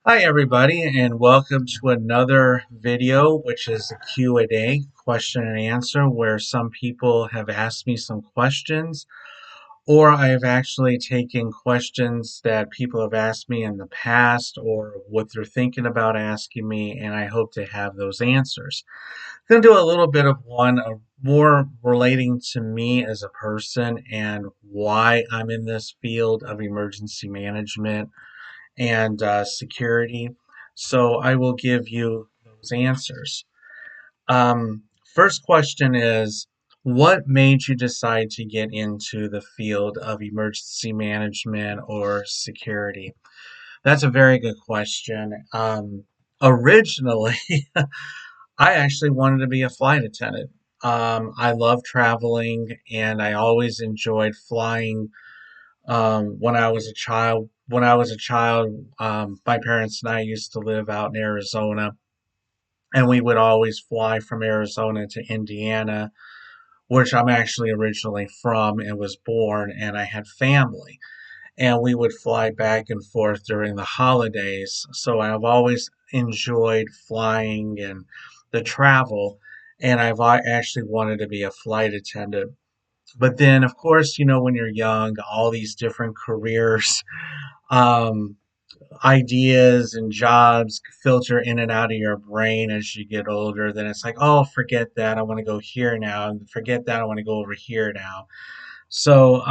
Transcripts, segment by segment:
Hi everybody and welcome to another video which is a Q&A, question and answer, where some people have asked me some questions or I have actually taken questions that people have asked me in the past or what they're thinking about asking me, and I hope to have those answers. I'm going to do a little bit of one more relating to me as a person and why I'm in this field of emergency management and security. So I will give you those answers. First question is, what made you decide to get into the field of emergency management or security? That's a very good question. Originally, I actually wanted to be a flight attendant. I love traveling and I always enjoyed flying when I was a child. My parents and I used to live out in Arizona, and we would always fly from Arizona to Indiana, which I'm actually originally from and was born, and I had family. And we would fly back and forth during the holidays. So I've always enjoyed flying and the travel, and actually wanted to be a flight attendant. But then, of course, when you're young, all these different careers um, ideas and jobs filter in and out of your brain as you get older. Then it's like, oh, forget that. I want to go here now. And forget that. I want to go over here now. So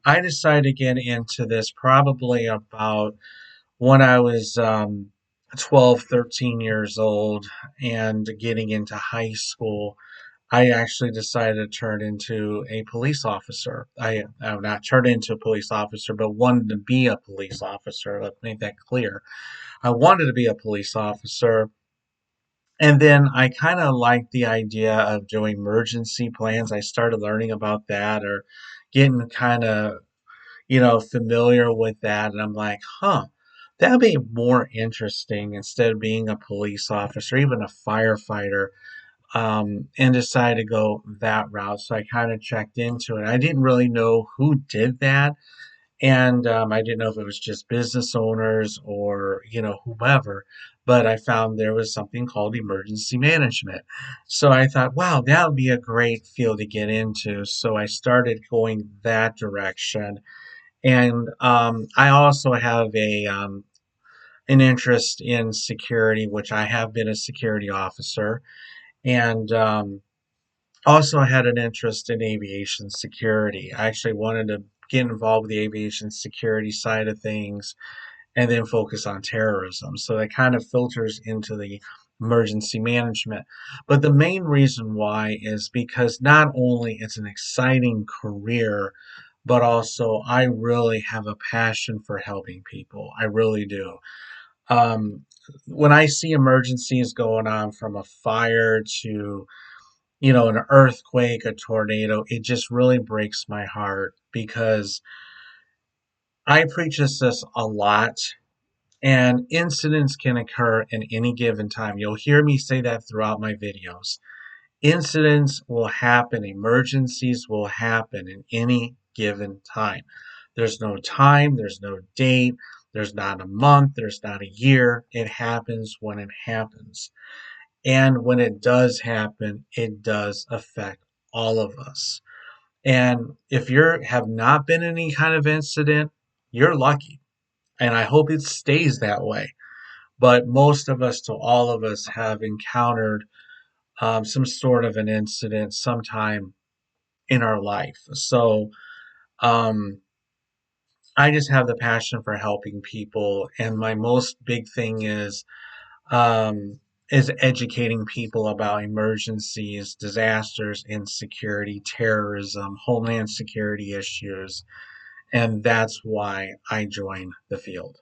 I decided to get into this probably about when I was 12, 13 years old and getting into high school. I actually decided to turn into a police officer. I not turned into a police officer, but wanted to be a police officer. Let's make that clear. I wanted to be a police officer. And then I kind of liked the idea of doing emergency plans. I started learning about that or getting kind of, familiar with that. And I'm like, that'd be more interesting instead of being a police officer, even a firefighter, and decided to go that route. So I kind of checked into it. I didn't really know who did that, and I didn't know if it was just business owners or whomever. But I found there was something called emergency management. So I thought, wow, that would be a great field to get into. So I started going that direction, and I also have a an interest in security, which I have been a security officer, and also had an interest in aviation security. I actually wanted to get involved with the aviation security side of things and then focus on terrorism. So that kind of filters into the emergency management. But the main reason why is because not only it's an exciting career, but also I really have a passion for helping people. I really do. Um, when I see emergencies going on, from a fire to an earthquake, a tornado, it just really breaks my heart because I preach this a lot, and incidents can occur in any given time. You'll hear me say that throughout my videos. Incidents will happen, emergencies will happen in any given time. There's no time, there's no date, there's not a month, there's not a year. It happens when it happens. And when it does happen, it does affect all of us. And if you have not been in any kind of incident, you're lucky. And I hope it stays that way. But most of us, to all of us, have encountered some sort of an incident sometime in our life. So um, I just have the passion for helping people. And my most big thing um, is educating people about emergencies, disasters, insecurity, terrorism, homeland security issues, and that's why I joined the field.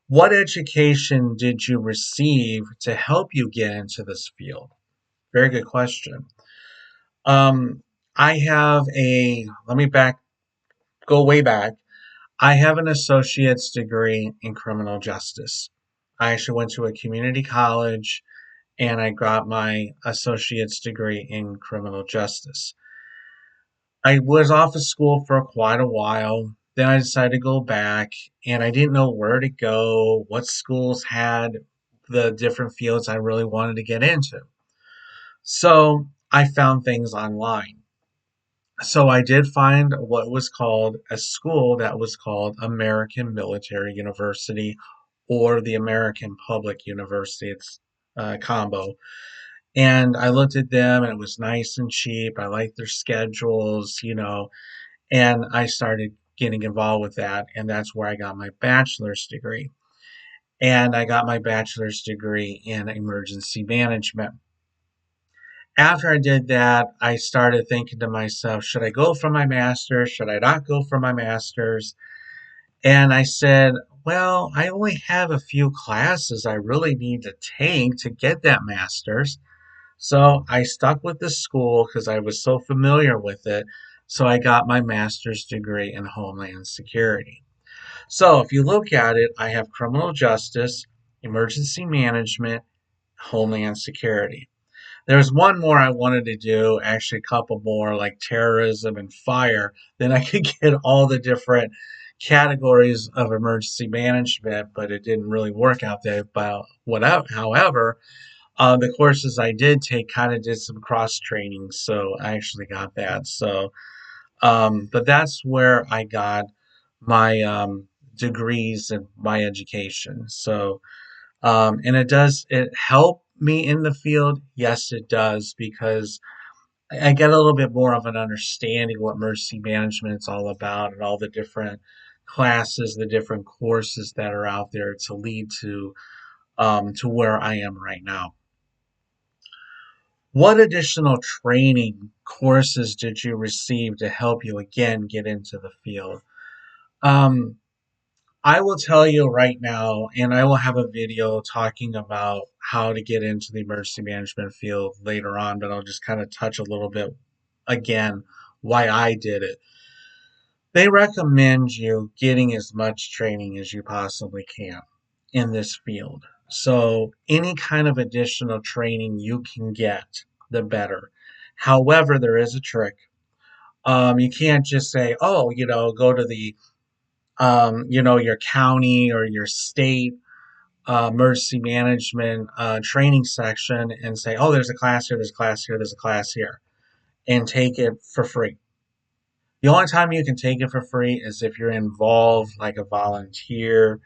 What education did you receive to help you get into this field? Very good question. Um, I have let me go way back. I have an associate's degree in criminal justice. I actually went to a community college and I got my associate's degree in criminal justice. I was off of school for quite a while. Then I decided to go back, and I didn't know where to go, what schools had the different fields I really wanted to get into. So I found things online. So I did find what was called a school that was called American Military University or the American Public University. It's a combo. And I looked at them and it was nice and cheap. I liked their schedules, and I started getting involved with that. And that's where I got my bachelor's degree. And I got my bachelor's degree in emergency management. After I did that, I started thinking to myself, should I go for my master's? Should I not go for my master's? And I said, well, I only have a few classes I really need to take to get that master's. So I stuck with the school because I was so familiar with it. So I got my master's degree in Homeland Security. So if you look at it, I have criminal justice, emergency management, Homeland Security. There's one more I wanted to do, actually a couple more like terrorism and fire. Then I could get all the different categories of emergency management, but it didn't really work out there. But whatever, however, the courses I did take kind of did some cross training, so I actually got that. So, but that's where I got my degrees and my education. So, and it help me in the field? Yes, it does, because I get a little bit more of an understanding what emergency management is all about and all the different classes, the different courses that are out there to lead to where I am right now. What additional training courses did you receive to help you again get into the field? Um, I will tell you right now, and I will have a video talking about how to get into the emergency management field later on, but I'll just kind of touch a little bit again why I did it. They recommend you getting as much training as you possibly can in this field. So, any kind of additional training you can get, the better. However, there is a trick. You can't just say, oh, go to the your county or your state emergency management training section and say, oh, there's a class here, there's a class here, there's a class here, and take it for free. The only time you can take it for free is if you're involved, like a volunteer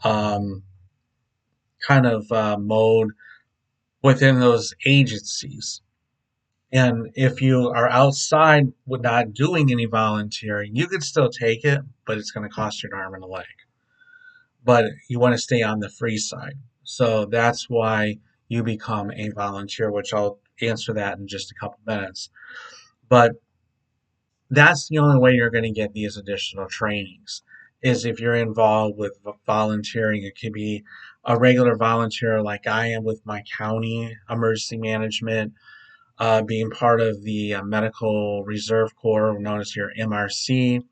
um, kind of mode within those agencies. And if you are outside with not doing any volunteering, you can still take it, but it's going to cost you an arm and a leg. But you want to stay on the free side. So that's why you become a volunteer, which I'll answer that in just a couple minutes. But that's the only way you're going to get these additional trainings is if you're involved with volunteering. It could be a regular volunteer like I am with my county emergency management, being part of the Medical Reserve Corps, known as your MRC.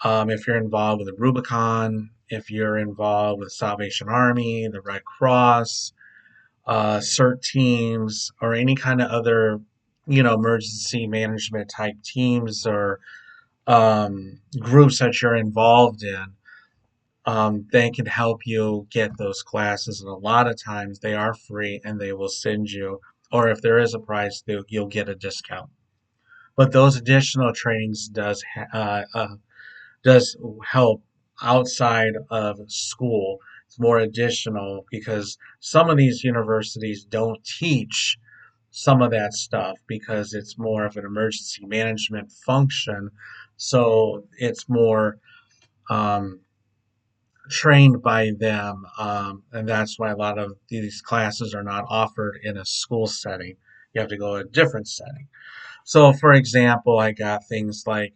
If you're involved with the Rubicon, if you're involved with Salvation Army, the Red Cross, CERT teams, or any kind of other, emergency management type teams or groups that you're involved in, they can help you get those classes. And a lot of times they are free and they will send you, or if there is a price, you'll get a discount. But those additional trainings does help outside of school. It's more additional because some of these universities don't teach some of that stuff because it's more of an emergency management function. So it's more um, trained by them. And that's why a lot of these classes are not offered in a school setting. You have to go to a different setting. So, for example, I got things like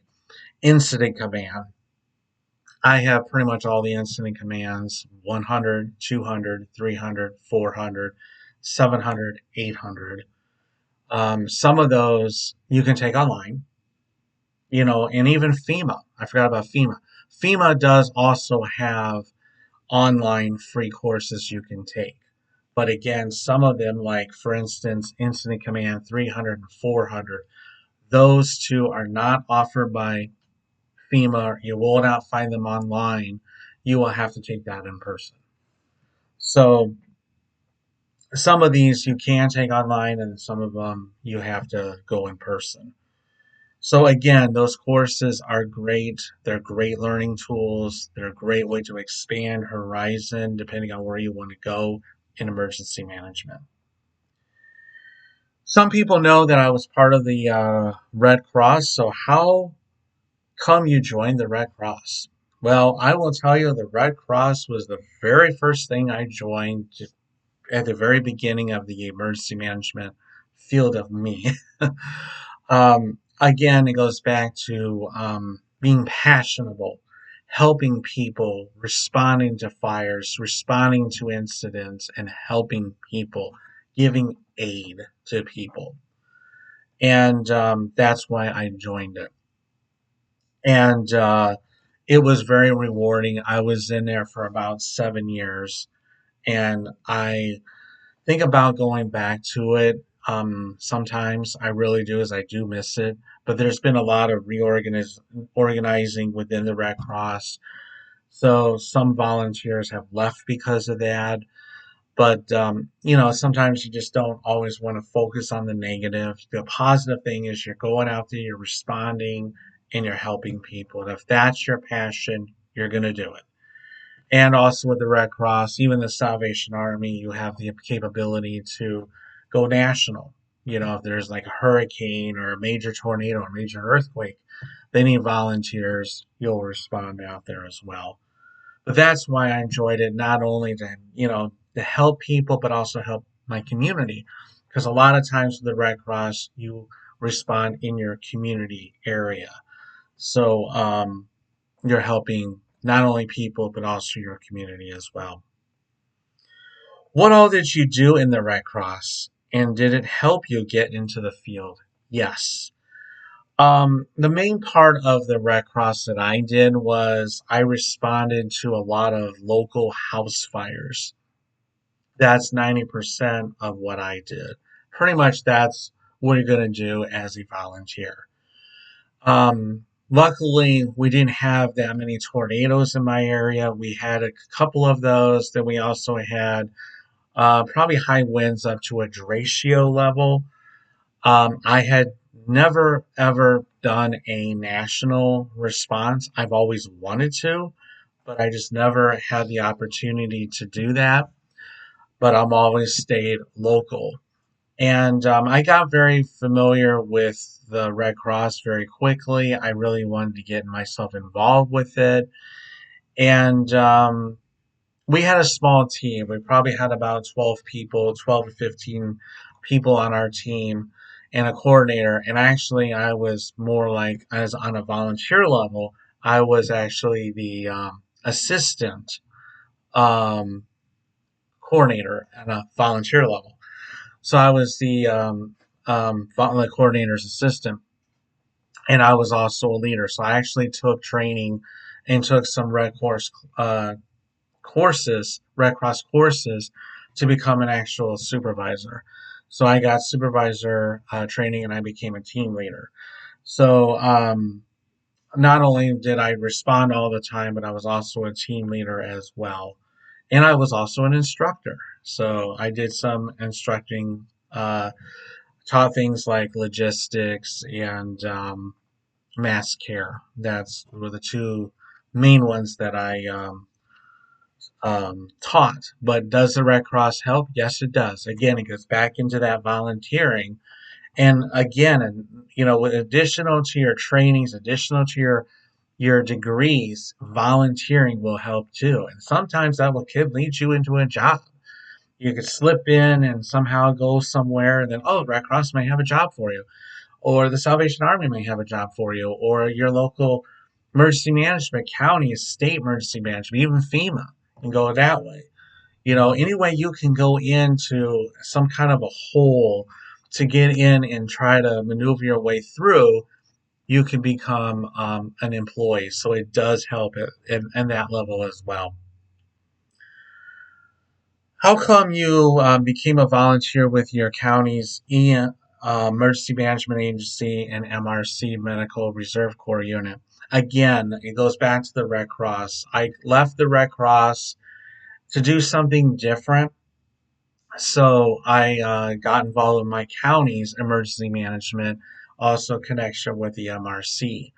incident command. I have pretty much all the incident commands: 100, 200, 300, 400, 700, 800. Some of those you can take online, and even FEMA. I forgot about FEMA. FEMA does also have online free courses you can take. But again, some of them, like for instance, Incident Command 300 and 400, those two are not offered by FEMA, you will not find them online. You will have to take that in person. So some of these you can take online, and some of them you have to go in person. So again, those courses are great. They're great learning tools. They're a great way to expand horizon depending on where you want to go in emergency management. Some people know that I was part of the Red Cross. So how come you joined the Red Cross? Well, I will tell you the Red Cross was the very first thing I joined at the very beginning of the emergency management field of me. Again, it goes back to being passionate, helping people, responding to fires, responding to incidents, and helping people, giving aid to people. And that's why I joined it. And it was very rewarding. I was in there for about 7 years, and I think about going back to it. Sometimes I really do, as I do miss it. But there's been a lot of organizing within the Red Cross. So some volunteers have left because of that. But sometimes you just don't always want to focus on the negative. The positive thing is you're going out there, you're responding, and you're helping people. And if that's your passion, you're going to do it. And also with the Red Cross, even the Salvation Army, you have the capability to go national. If there's like a hurricane or a major tornado or major earthquake, they need volunteers. You'll respond out there as well. But that's why I enjoyed it, not only to help people, but also help my community. Because a lot of times with the Red Cross, you respond in your community area. So you're helping not only people, but also your community as well. What all did you do in the Red Cross? And did it help you get into the field? Yes. The main part of the Red Cross that I did was I responded to a lot of local house fires. That's 90% of what I did. Pretty much that's what you're going to do as a volunteer. Luckily, we didn't have that many tornadoes in my area. We had a couple of those. Then we also had probably high winds up to a derecho level. I had never ever done a national response. I've always wanted to, but I just never had the opportunity to do that. But I'm always stayed local. And I got very familiar with the Red Cross very quickly. I really wanted to get myself involved with it. And we had a small team. We probably had about 12 people, 12 to 15 people on our team, and a coordinator. And actually, I was more like, as on a volunteer level, I was actually the assistant um, coordinator at a volunteer level. So I was the coordinator's assistant, and I was also a leader. So I actually took training and took some Red Cross courses to become an actual supervisor. So I got supervisor training, and I became a team leader. So not only did I respond all the time, but I was also a team leader as well. And I was also an instructor. So I did some instructing, taught things like logistics and mass care. That's were the two main ones that I taught. But does the Red Cross help? Yes, it does. Again, it goes back into that volunteering. And again, with additional to your trainings, additional to your degrees, volunteering will help too. And sometimes that could lead you into a job. You could slip in and somehow go somewhere, and then, oh, Red Cross may have a job for you, or the Salvation Army may have a job for you, or your local emergency management, county, state emergency management, even FEMA, and go that way. Any way you can go into some kind of a hole to get in and try to maneuver your way through, you can become an employee. So it does help in that level as well. How come you became a volunteer with your county's emergency management agency and MRC Medical Reserve Corps unit? Again, it goes back to the Red Cross. I left the Red Cross to do something different. So I got involved in my county's emergency management, also connection with the MRC.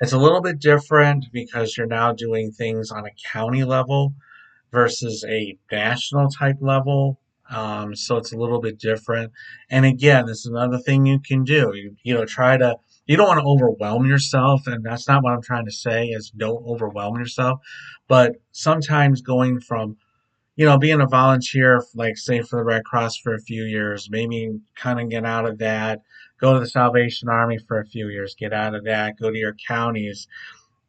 It's a little bit different because you're now doing things on a county level versus a national type level. So it's a little bit different. And again, this is another thing you can do. Try to, you don't want to overwhelm yourself. And that's not what I'm trying to say is don't overwhelm yourself. But sometimes going from, being a volunteer, like say for the Red Cross for a few years, maybe kind of get out of that, go to the Salvation Army for a few years, get out of that, go to your counties.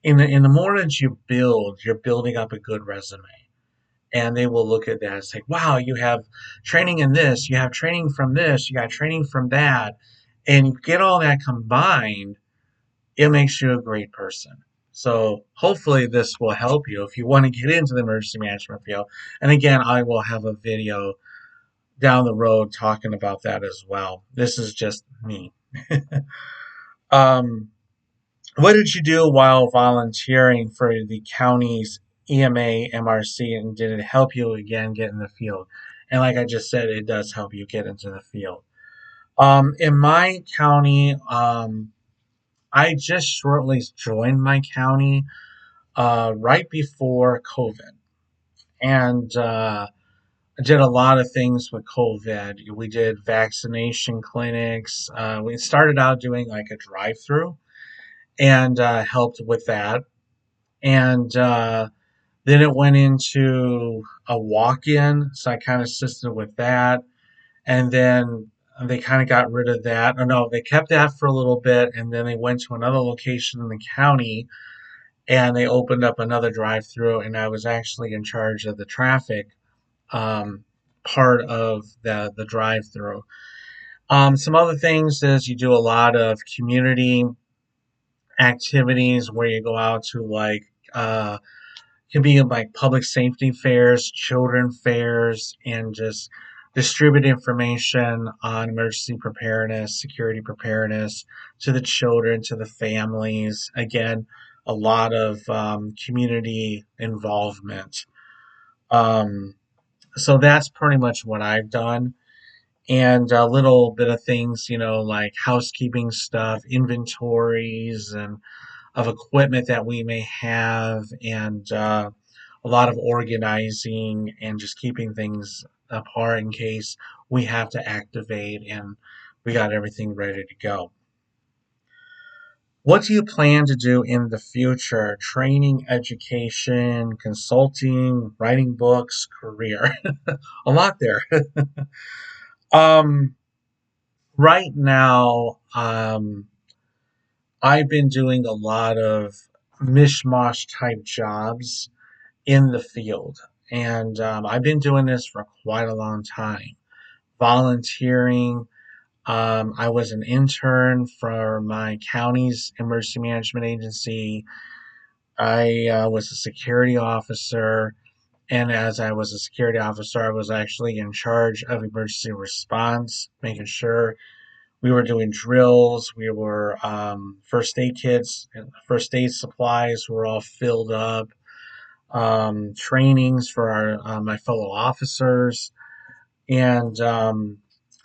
In the more that you build, you're building up a good resume. And they will look at that and say, wow, you have training in this, you have training from this, you got training from that. And you get all that combined, it makes you a great person. So hopefully this will help you if you want to get into the emergency management field. And again, I will have a video down the road talking about that as well. This is just me. um, what did you do while volunteering for the county's EMA MRC, and did it help you again get in the field? And like I just said, it does help you get into the field. In my county, I just shortly joined my county right before COVID. And I did a lot of things with COVID. We did vaccination clinics. We started out doing like a drive through and helped with that. And then it went into a walk in. So I kind of assisted with that. And then they kind of got rid of that. Oh, no, they kept that for a little bit. And then they went to another location in the county and they opened up another drive through. And I was actually in charge of the traffic um, part of the drive through. Some other things is you do a lot of community activities where you go out to like can be like public safety fairs, children fairs, and just distribute information on emergency preparedness, security preparedness to the children, to the families. Again, a lot of community involvement. Um, so that's pretty much what I've done. And a little bit of things, like housekeeping stuff, inventories, and of equipment that we may have, and a lot of organizing and just keeping things apart in case we have to activate and we got everything ready to go. What do you plan to do in the future? Training, education, consulting, writing books, career. A lot there. um, right now, I've been doing a lot of mishmash type jobs in the field. And I've been doing this for quite a long time. Volunteering. I was an intern for my county's emergency management agency. I was a security officer. And as I was a security officer, I was actually in charge of emergency response, making sure we were doing drills. We were first aid kits and first aid supplies were all filled up. Trainings for my fellow officers, and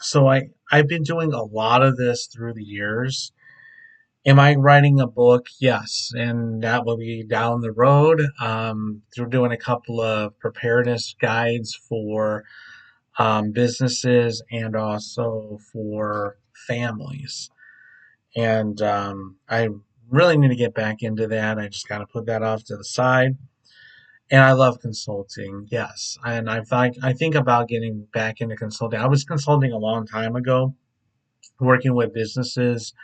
so I've been doing a lot of this through the years. Am I writing a book? Yes, and that will be down the road. Through doing a couple of preparedness guides for businesses and also for families. And I really need to get back into that. I just got to put that off to the side. And I love consulting, yes. And I think about getting back into consulting. I was consulting a long time ago, working with businesses,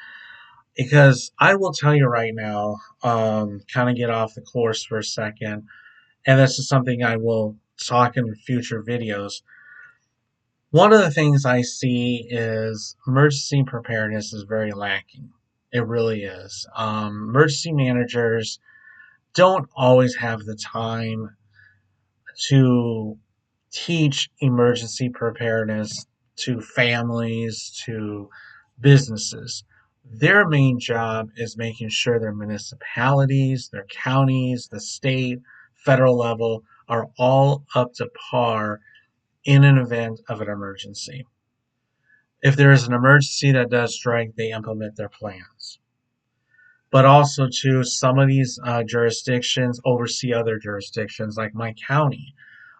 because I will tell you right now, kind of get off the course for a second, and this is something I will talk in future videos. One of the things I see is emergency preparedness is very lacking. It really is. Emergency managers don't always have the time to teach emergency preparedness to families, to businesses. Their main job is making sure their municipalities, their counties, the state, federal level are all up to par in an event of an emergency. If there is an emergency that does strike, they implement their plans. But also, too, some of these jurisdictions oversee other jurisdictions, like my county.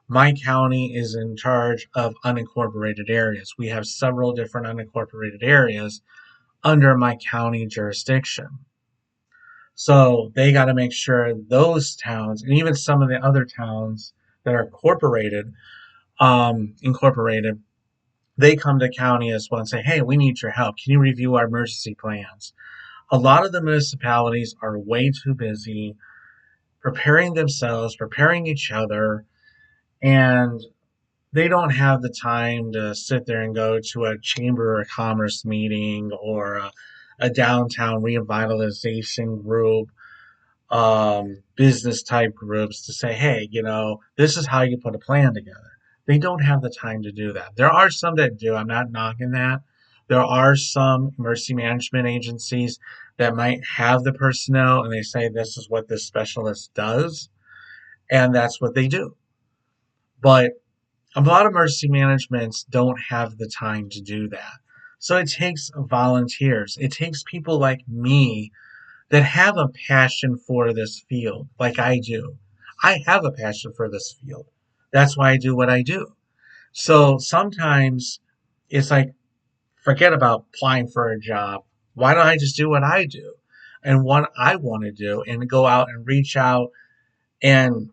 My county is in charge of unincorporated areas. We have several different unincorporated areas under my county jurisdiction. So they got to make sure those towns, and even some of the other towns that are incorporated, they come to county as well and say, "Hey, we need your help. Can you review our emergency plans?" A lot of the municipalities are way too busy preparing themselves, preparing each other, and they don't have the time to sit there and go to a chamber of commerce meeting or a downtown revitalization group, business type groups to say, hey, this is how you put a plan together. They don't have the time to do that. There are some that do. I'm not knocking that. There are some emergency management agencies that might have the personnel and they say this is what this specialist does, and that's what they do. But a lot of emergency managements don't have the time to do that. So it takes volunteers. It takes people like me that have a passion for this field, like I do. I have a passion for this field. That's why I do what I do. So sometimes it's like, forget about applying for a job. Why don't I just do what I do and what I want to do and go out and reach out and,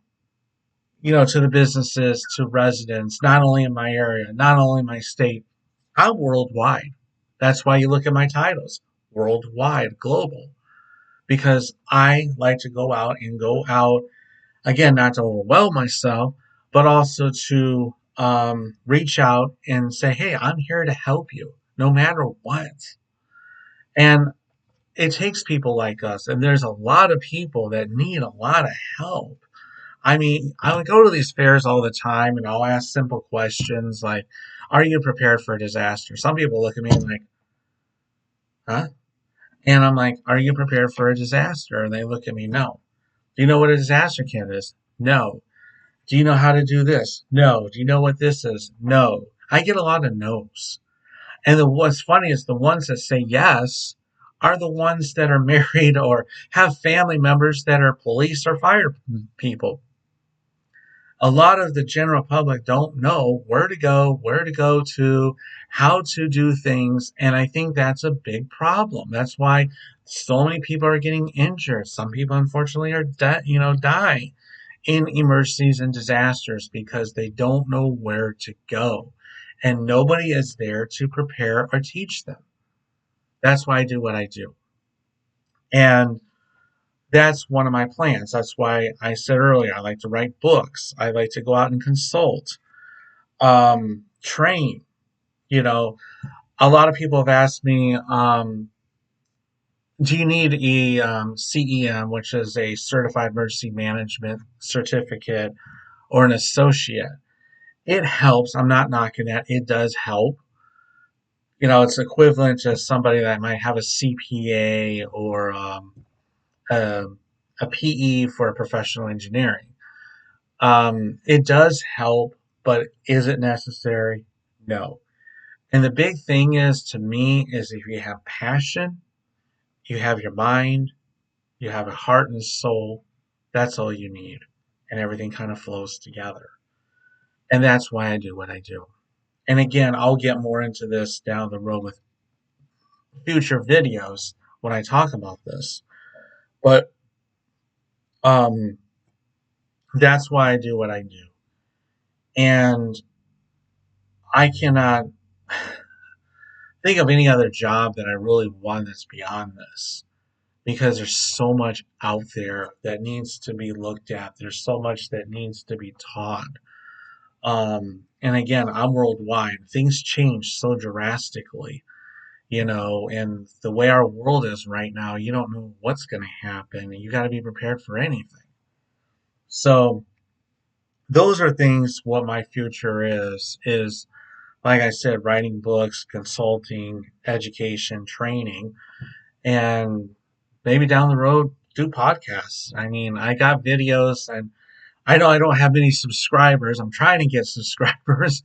to the businesses, to residents, not only in my area, not only my state. I'm worldwide. That's why you look at my titles, worldwide, global, because I like to go out again, not to overwhelm myself, but also to reach out and say, hey, I'm here to help you no matter what. And it takes people like us, and there's a lot of people that need a lot of help. I mean, I would go to these fairs all the time and I'll ask simple questions like, are you prepared for a disaster? Some people look at me like, huh? And I'm like, are you prepared for a disaster? And they look at me, no. Do you know what a disaster kit is? No. Do you know how to do this? No. Do you know what this is? No. I get a lot of no's. And what's funny is the ones that say yes are the ones that are married or have family members that are police or fire people. A lot of the general public don't know where to go to, how to do things, and I think that's a big problem. That's why so many people are getting injured. Some people, unfortunately, are die in emergencies and disasters because they don't know where to go, and nobody is there to prepare or teach them. That's why I do what I do, and that's one of my plans. That's why I said earlier I like to write books. I like to go out and consult, train. You know, a lot of people have asked me, do you need a CEM, which is a Certified Emergency Management Certificate, or an associate? It helps. I'm not knocking that. It does help. It's equivalent to somebody that might have a CPA or a, a PE for professional engineering. It does help, but is it necessary? No. And the big thing is, to me, is if you have passion, you have your mind, you have a heart and soul, that's all you need. And everything kind of flows together. And that's why I do what I do. And again, I'll get more into this down the road with future videos when I talk about this. But um, that's why I do what I do. And I cannot think of any other job that I really want that's beyond this because there's so much out there that needs to be looked at. There's so much that needs to be taught. And again, I'm worldwide. Things change so drastically, and the way our world is right now, you don't know what's going to happen, and you got to be prepared for anything. So those are things. What my future is like I said, writing books, consulting, education, training, and maybe down the road do podcasts. I mean, I got videos, and I know I don't have many subscribers. I'm trying to get subscribers.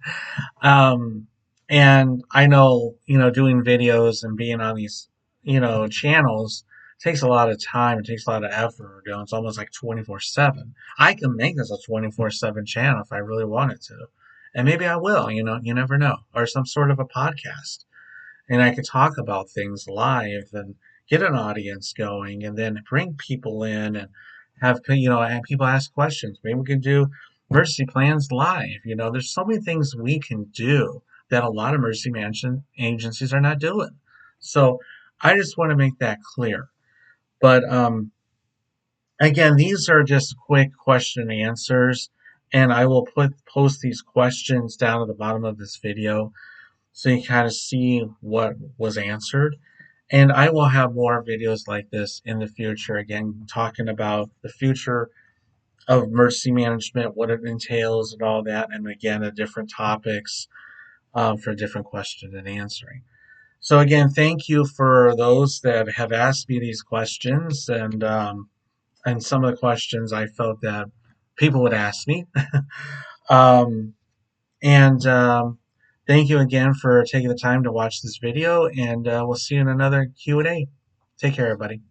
Um, and I know, doing videos and being on these, channels takes a lot of time. It takes a lot of effort. It's almost like 24/7. I can make this a 24/7 channel if I really wanted to. And maybe I will, you never know. Or some sort of a podcast, and I could talk about things live and get an audience going, and then bring people in and have people ask questions. Maybe we can do emergency plans live. There's so many things we can do that a lot of emergency management agencies are not doing. So I just want to make that clear. But again, these are just quick question and answers, and I will post these questions down at the bottom of this video so you kind of see what was answered. And I will have more videos like this in the future, again, talking about the future of emergency management, what it entails, and all that. And again, the different topics for different question and answering. So, again, thank you for those that have asked me these questions, and some of the questions I felt that people would ask me. um, and Thank you again for taking the time to watch this video, and we'll see you in another Q&A. Take care, everybody.